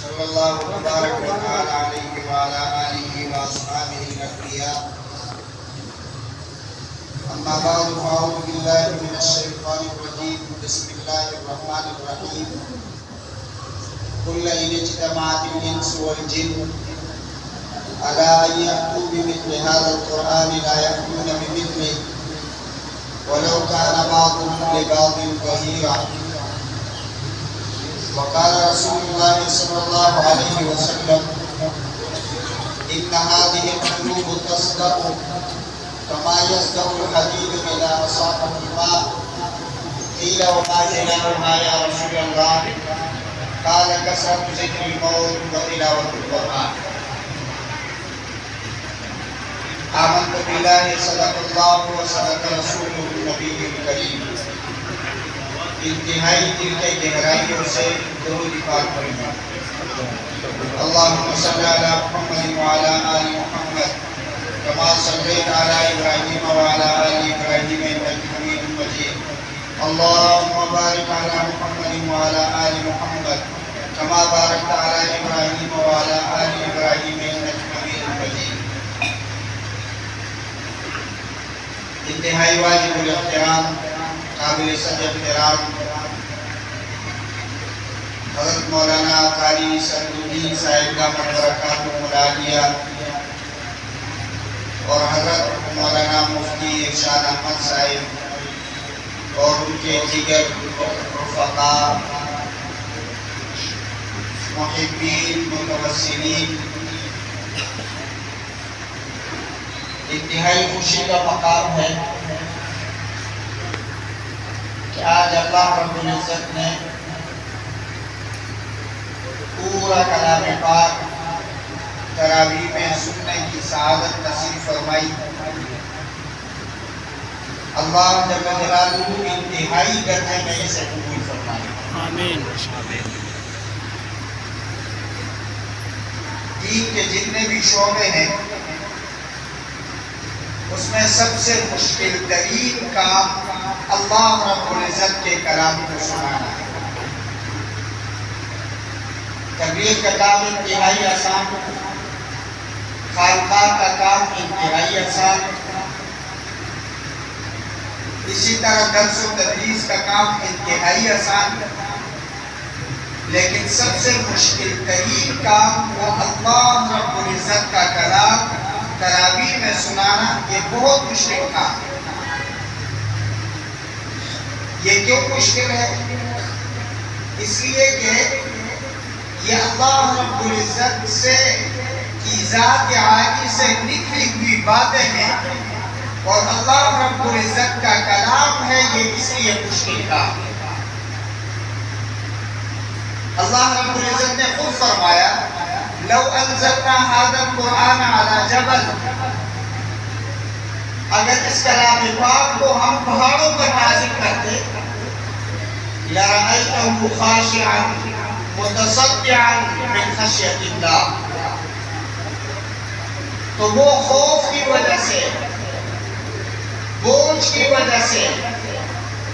صلی اللہ تبارک و تعالی علیہ وعلی آلہ واصحابہ الأکرام اما بعد فاعوذ باللہ من الشیطان الرجیم بسم اللہ الرحمن الرحیم قل إن اجتمعت الإنس والجن على أن يأتوا بمثل هذا القرآن لا يأتون بمثله ولو كان بعضهم لبعض ظهيرا وقال رسول الله صلى الله عليه وسلم إن هذه القلوب تصدق كما يصدق الحديد إذا أصابه الماء قيل وما جلاؤها يا رسول الله قال كثرة ذكر الموت وتلاوة القرآن آمنت بالله صدق الله وصدق رسوله النبي الكريم انتہائی دل کے گہرائیوں سے درود پاک پڑھیں اللہم صلی علی محمد وعلی آل محمد کما صلیت علی ابراہیم وعلی آل ابراہیم انک حمید مجید اللہم بارک علی محمد وعلی آل محمد کما بارکت علی ابراہیم وعلی آل ابراہیم انک حمید مجید انتہائی واجب الاحترام قابل صدر احترام حضرت مولانا قاری سعدالدین صاحب کا برکات و ملادیہ اور حضرت مولانا مفتی ارشاد احمد صاحب اور ان کے دیگر رفقاء محبین متوسلین انتہائی خوشی کا مقام ہے کہ آج اللہ رب العزت نے پورا کلام پاک تراویح میں سننے کی سعادت نصیب فرمائی اللہ جل جلالہ انتہائی درجے میں اسے قبول فرمائی آمین دین کے جتنے بھی شعبے ہیں اس میں سب سے مشکل ترین کام اللہ رب العزت کے کلام کو سنانا ہے تبلیغ کا کام انتہائی آسان خانقاہ کا کام انتہائی آسان اسی طرح درس و تدریس کا کام انتہائی آسان لیکن سب سے مشکل ترین کام وہ اللہ رب العزت کا کلام تراویح میں سنانا یہ بہت مشکل کام ہے یہ کیوں مشکل ہے اس لیے کہ یہ اللہ رب العزت سے کی ذات عالی سے نکلی ہوئی باتیں ہیں اور اللہ رب العزت کا کلام ہے یہ اس لیے مشکل کام ہے اللہ رب العزت نے خود فرمایا لو انزلنا هذا القرآن على جبل اگر اس کلام پاک کو ہم پہاڑوں پر نازل کرتے لرأيته خاشعا متصدعا من خشیت اللہ تو وہ خوف کی وجہ سے بوجھ کی وجہ سے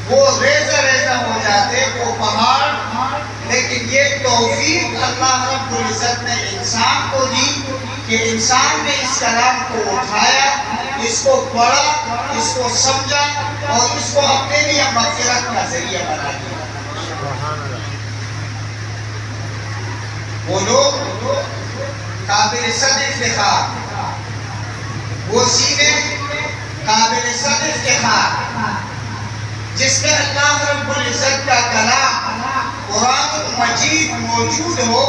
وہ ریزہ ریزہ ہو جاتے وہ پہاڑ لیکن یہ توفیق اللہ رب العزت نے انسان کو دی کہ انسان نے اس کلام کو اٹھایا اس کو پڑھا اس کو سمجھا اور اس کو اپنے لیے مغفرت کا ذریعہ بنا دیا وہ لوگ قابل صد افتخار وہ سینے قابل صد افتخار جس میں اللہ رب العزت کا کلام قرآن مجید موجود ہو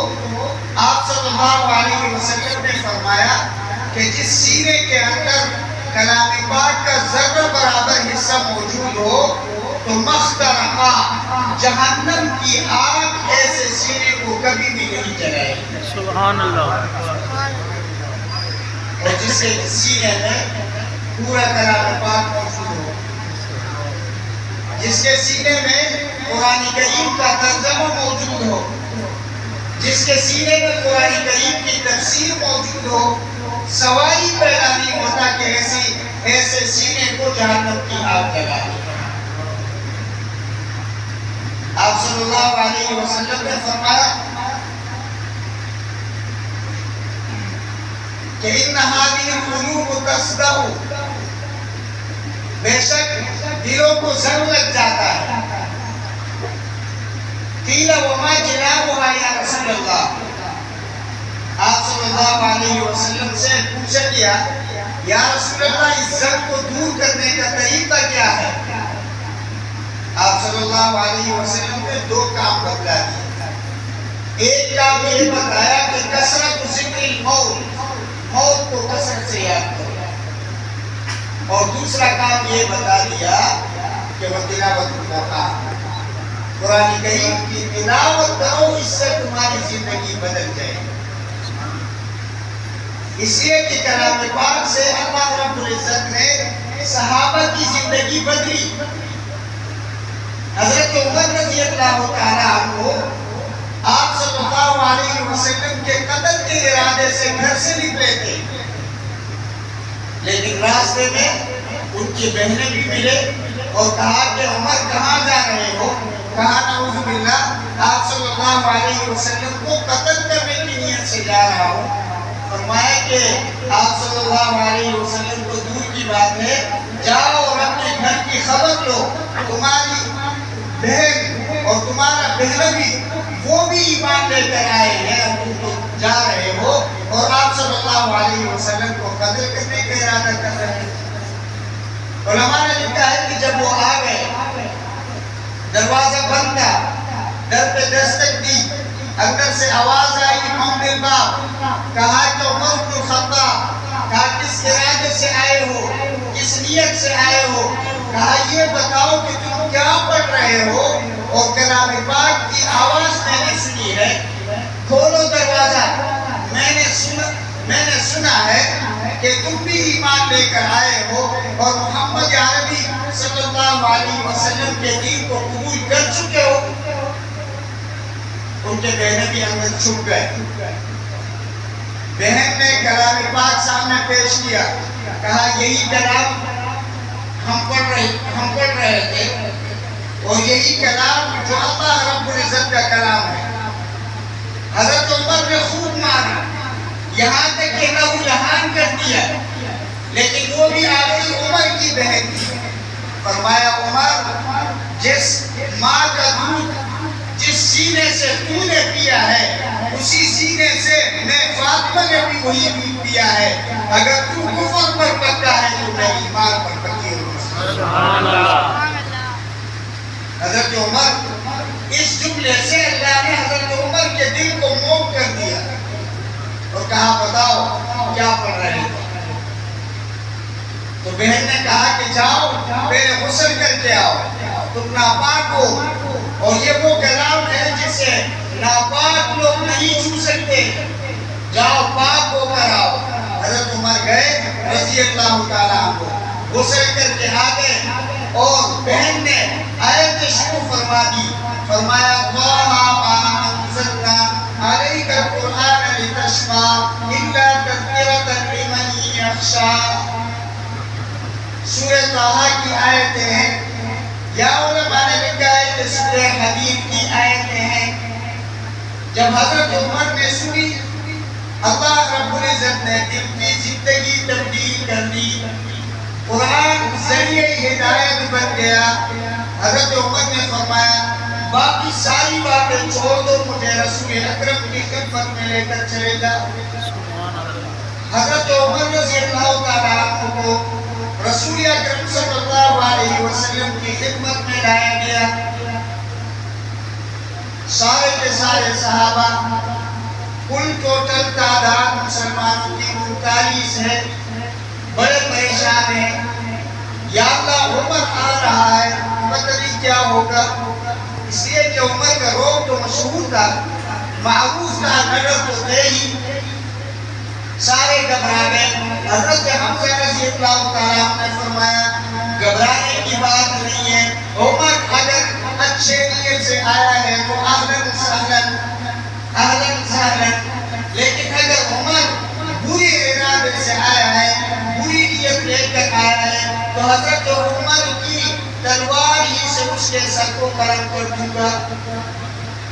آپ صلی اللہ علیہ وسلم نے فرمایا کہ جس سینے کے اندر کلام پاک کا ذرہ برابر حصہ موجود ہو تو مخترقہ جہنم کی آگ ایسے سینے کو کبھی بھی نہیں جلائے سبحان اللہ اور جس کے سینے میں پورا کلام پاک موجود ہو جس کے سینے میں قرآن کریم کا ترجمہ موجود ہو جس کے سینے میں قرآن کریم کی تفسیر موجود ہو سوائی پیدا نہیں ہوتا کہ ایسے سینے کو جہنم کی آگ لگائے آپ صلی اللہ علیہ وسلم نے فرمایا کہ ان هذه القلوب تصدع، بے شک دلوں کو زنگ لگ جاتا ہے. قیل وما جلابها یا رسول اللہ، آپ صلی اللہ علیہ وسلم سے پوچھا گیا یا رسول اللہ اس زنگ کو دور کرنے کا طریقہ کیا ہے؟ آپ صلی اللہ علیہ وسلم نے دو کام بتلا دیے. ایک کام یہ بتایا کہ کثرت ذکر الموت، موت کو کثرت سے یاد کرو، اور دوسرا کام یہ بتا دیا کہ وہ تلاوت القرآن، قرآن کریم کی تلاوت کرو، اس سے تمہاری زندگی بدل جائے. اس لیے کہ کلام پاک سے اللہ رب العزت نے صحابہ کی زندگی بدلی. حضرت عمر رضی اللہ تعالیٰ عنہ آپ صلی اللہ علیہ وسلم کے قتل کے ارادے سے گھر سے نکلے تھے، لیکن راستے میں ان کی بہنیں بھی ملے اور کہا کہ عمر کہاں جا رہے ہو؟ کہا نعوذ باللہ آپ صلی اللہ علیہ وسلم کو قتل کرنے کی نیت سے جا رہا ہوں. فرمایا کہ آپ صلی اللہ علیہ وسلم کو دور کی بات ہے، جاؤ اور اپنے گھر کی خبر لو، تمہاری بہن اور تمہارا بہنوی وہ بھی ایمان لے کر آئے ہیں، تم تو جا رہے ہو اور آپ صلی اللہ علیہ وسلم کو قتل کرنے کا ارادہ کر رہے ہیں. علماء نے لکھا ہے کہ جب وہ آ گئے، دروازہ بند تھا، در پہ دستک دی، اندر سے آواز آئی من بالباب، کہا کہ عمر بن الخطاب، کہا کس ارادے سے آئے ہو، کس نیت سے آئے ہو؟ کہا یہ بتاؤ کہ تم کیا پڑھ رہے ہو؟ اور کلام پاک کی آواز میں نے سنی ہے، کھولو دروازہ، میں نے سنا ہے کہ تم بھی ایمان لے کر آئے ہو اور محمد عربی صلی اللہ علیہ وسلم کے دین کو قبول کر چکے ہو. ان کے بہنیں بھی اندر چھپ گئے. بہن نے کلام پاک سامنے پیش کیا، کہا یہی کلام ہم پڑھ رہے تھے اور یہی کلام جو اللہ رب العزت کا کلام ہے. حضرت عمر نے خوب مانا، یہاں تک کہ لہو لہان کر دیا، لیکن وہ بھی آخر عمر کی بہن تھی. فرمایا عمر، جس ماں کا دودھ جس سینے سے تو نے پیا ہے، اسی سینے سے میں فاطمہ نے بھی وہی دودھ پیا ہے. اگر تو کفر پر پکا ہے تو میں ایمان پر پکی ہوں. سبحان اللہ. حضرت عمر، اس جملے سے اللہ نے حضرت عمر کے دل کو موم کر دیا اور کہا بتاؤ کیا پڑھ رہے ہو؟ تو بہن نے کہا کہ جاؤ پہلے غسل کر کے آؤ، تم ناپاک ہو اور یہ وہ کلام ہے جسے ناپاک لوگ نہیں چھو سکتے، جاؤ پاک ہو کر آؤ. حضرت عمر گئے رضی اللہ تعالیٰ عنہ، غسل کر کے آگے اور بہن نے آیت شروع فرما دی. فرمایا طٰہَ مَا أَنزَلْنَا عَلَيْكَ الْقُرْآنَ لِتَشْقَىٰ إِلَّا تَذْكِرَةً لِمَن يَخْشَىٰ. سورہ طٰہَ کی آیتیں ہیں، یا علماء نے لکھا ہے کہ سورہ حدید کی آیتیں ہیں. جب حضرت عمر نے سنی، اللہ رب العزت نے دل کی زندگی تبدیل کر دی، قرآن ذریعہ ہدایت بن گیا. حضرت عمر نے فرمایا باقی ساری باتیں چھوڑ دو، مجھے رسول اکرم کی خدمت میں لے کر چلے جا. حضرت عمر رضی اللہ تعالیٰ عنہ کو رسول اکرم صلی اللہ علیہ وسلم کی خدمت میں لایا گیا. سارے کے سارے صحابہ، کل ٹوٹل تعداد مسلمانوں کی 39 ہے، بڑے پریشان ہیں. یا اللہ عمر آ رہا ہے، پتہ نہیں کیا ہوگا. اس لیے کہ عمر کا روگ تو مشہور تھا، معروف تھا، نظر تو تھے ہی. سارے گھبرا گئے. حضرت حمزہ رضی اللہ تعالیٰ عنہ نے فرمایا گھبرانے کی بات نہیں ہے، عمر اگر اچھے نیت سے آیا ہے تو اہلاً سہلاً، لیکن اگر عمر بری ارادے سے آیا ہے، بری نیت لے کر آیا ہے، تو حضرت عمر کی تلوار ہی سے اس کے سر کو قلم کر دوں گا.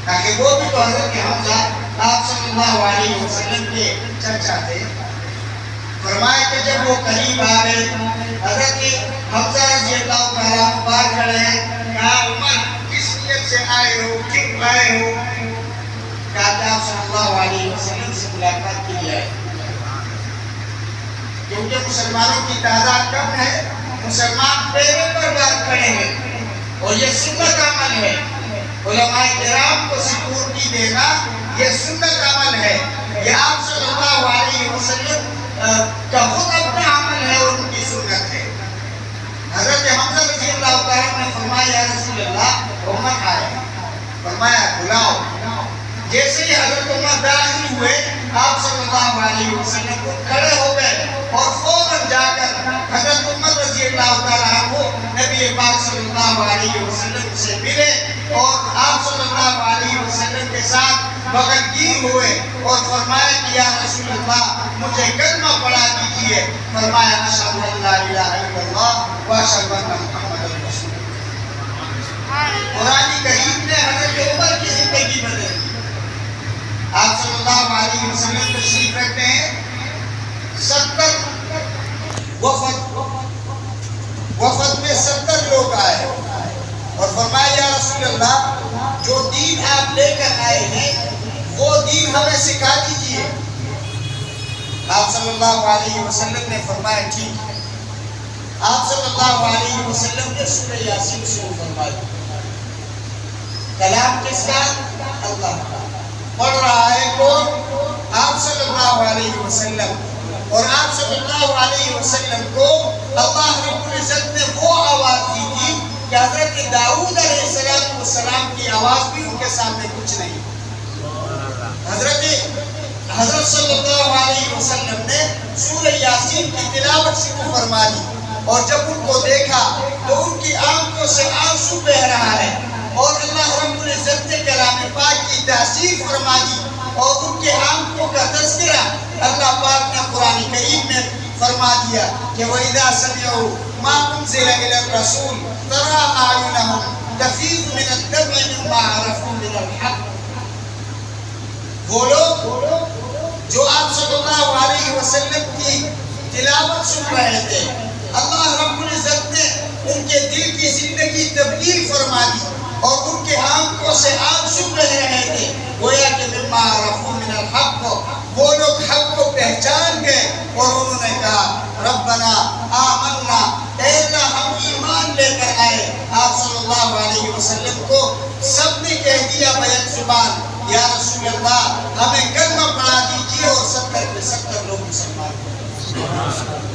تاکہ وہ بھی تو حضرت حمزہ آپ صلی اللہ علیہ وسلم کے چرچا تھے. فرمایا کہ جب وہ قریب آ گئے حضرت حمزہ رضی اللہ تعالیٰ باہر کھڑے ہیں، کہا عمر کس نیت سے آئے ہو، کیوں آئے ہو؟ کہا کہ آپ صلی اللہ علیہ وسلم سے ملاقات کے لیے آئے، کیونکہ مسلمانوں کی تعداد کم ہے، مسلمان پیروں پر بات کھڑے ہیں اور یہ سنت عمل ہے، علماء کرام کو سیکورٹی دینا یہ سنت عمل ہے، یہ آپ صلی اللہ علیہ وسلم کا خود اپنا عمل ہے اور ان کی سنت ہے۔ حضرت حمزہ رضی اللہ تعالیٰ نے فرمایا یا رسول اللہ عمر آئے، فرمایا بلاؤ۔ جیسے ہی حضرت عمر داخل ہوئے آپ صلی اللہ علیہ وسلم کو کھڑے ہو گئے اور فوراً جا کر حضرت عمر رضی اللہ تعالیٰ عنہ نبی پاک صلی اللہ علیہ وسلم سے ملے اور آپ صلی اللہ علیہ وسلم کے ساتھ بغلگیر ہوئے اور فرمایا کہ یا رسول اللہ مجھے کلمہ پڑھا دیجئے۔ فرمایا اشہد ان لا الہ الا اللہ واشہد ان محمد رسول اللہ۔ قرآن کریم نے حضرت عمر کی زندگی بدل دی۔ آپ صلی اللہ علیہ وسلم تشریف رکھتے ہیں، 70 وفد میں 70 لوگ آئے اور فرمایا یا رسول اللہ جو دین آپ لے کر آئے ہیں وہ دین ہمیں سکھا دیجئے۔ آپ صلی اللہ علیہ وسلم نے فرمایا ٹھیک ہے۔ آپ صلی اللہ علیہ وسلم نے سورہ یاسین شروع فرمائی، کلام کس کا؟ اللہ کا۔ پڑھ رہا ہے کون؟ آپ صلی اللہ علیہ وسلم، اور آپ صلی اللہ علیہ وسلم کو اللہ رب العزت نے وہ آواز دی تھی کہ حضرت داؤد علیہ السلام کی آواز بھی ان کے سامنے کچھ نہیں۔ حضرت صلی اللہ علیہ وسلم نے سورہ یاسین کی تلاوت شروع فرما دی اور جب ان کو دیکھا تو ان کی آنکھوں سے آنسو بہہ رہا ہے اور اللہ رب العزت نے کلام پاک کی تحسین فرما دی اور ان کے آنکھوں کا تذکرہ اللہ پاک نے قرآن کریم میں فرما دیا کہ وَإِذَا سَمِعُوا مَا أُنزِلَ إِلَى الرَّسُولِ تَرَىٰ أَعْيُنَهُمْ تَفِيضُ مِنَ الدَّمْعِ مِمَّا عَرَفُوا مِنَ الْحَقِّ۔ وہ لوگ جو آپ صلی اللہ علیہ وسلم کی تلاوت سن رہے تھے، اللہ رب العزت نے ان کے دل کی زندگی تبدیل فرما دی اور ان کے آنکھوں سے آنسو بہ رہے تھے، گویا کہ مما عرفوا من الحق، وہ لوگ حق کو پہچان گئے اور انہوں نے کہا ربنا آمنا، اے اللہ ہم ایمان لے کر آئے۔ آپ صلی اللہ علیہ وسلم کو سب نے کہہ دیا بیک زبان یا رسول اللہ ہمیں کلمہ پڑھا دیجیے اور 70 کے 70 لوگ مسلمان ہوئے۔